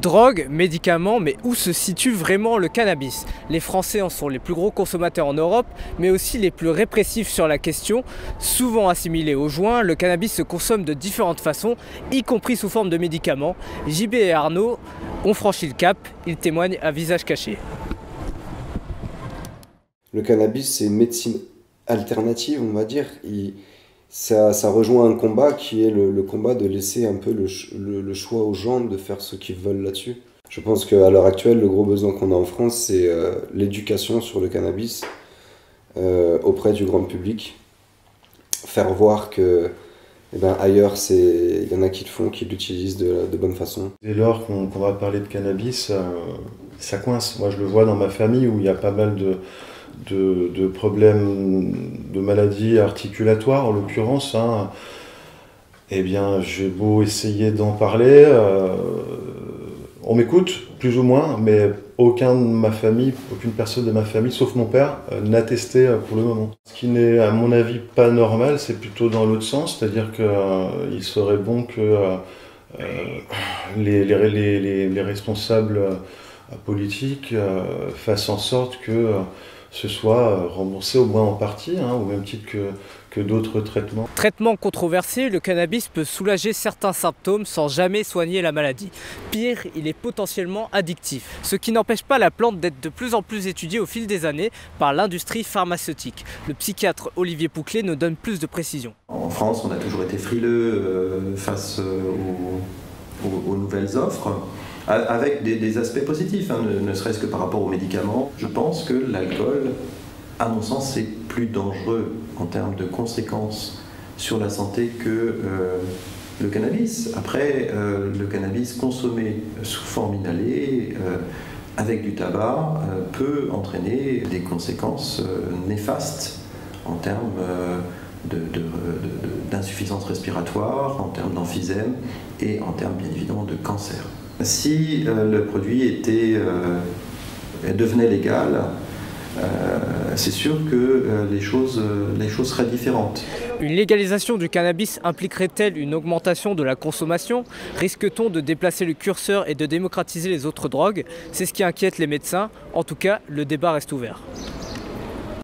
Drogue, médicaments, mais où se situe vraiment le cannabis? Les Français en sont les plus gros consommateurs en Europe, mais aussi les plus répressifs sur la question. Souvent assimilé au joint, le cannabis se consomme de différentes façons, y compris sous forme de médicaments. JB et Arnaud ont franchi le cap, ils témoignent à visage caché. Le cannabis, c'est une médecine alternative, on va dire. Ça rejoint un combat qui est le combat de laisser un peu le choix aux gens de faire ce qu'ils veulent là-dessus. Je pense qu'à l'heure actuelle, le gros besoin qu'on a en France, c'est l'éducation sur le cannabis auprès du grand public. Faire voir que ailleurs, il y en a qui le font, qui l'utilisent de bonne façon. Dès lors qu'on va parler de cannabis, ça coince. Moi, je le vois dans ma famille où il y a pas mal de problèmes de maladies articulatoires en l'occurrence. Eh bien, j'ai beau essayer d'en parler, on m'écoute plus ou moins, mais aucune personne de ma famille, sauf mon père, n'a testé pour le moment. Ce qui n'est à mon avis pas normal, c'est plutôt dans l'autre sens, c'est-à-dire qu'il serait bon que les responsables politiques fassent en sorte que ce soit remboursé au moins en partie, au même titre que d'autres traitements. Traitement controversé, le cannabis peut soulager certains symptômes sans jamais soigner la maladie. Pire, il est potentiellement addictif, ce qui n'empêche pas la plante d'être de plus en plus étudiée au fil des années par l'industrie pharmaceutique. Le psychiatre Olivier Pouclet nous donne plus de précisions. En France, on a toujours été frileux face aux nouvelles offres, avec des aspects positifs, ne serait-ce que par rapport aux médicaments. Je pense que l'alcool, à mon sens, c'est plus dangereux en termes de conséquences sur la santé que le cannabis. Après, le cannabis consommé sous forme inhalée, avec du tabac, peut entraîner des conséquences néfastes en termes d'insuffisance respiratoire, en termes d'emphysème et en termes bien évidemment de cancer. Si le produit devenait légal, c'est sûr que les choses seraient différentes. Une légalisation du cannabis impliquerait-elle une augmentation de la consommation? Risque-t-on de déplacer le curseur et de démocratiser les autres drogues? C'est ce qui inquiète les médecins. En tout cas, le débat reste ouvert.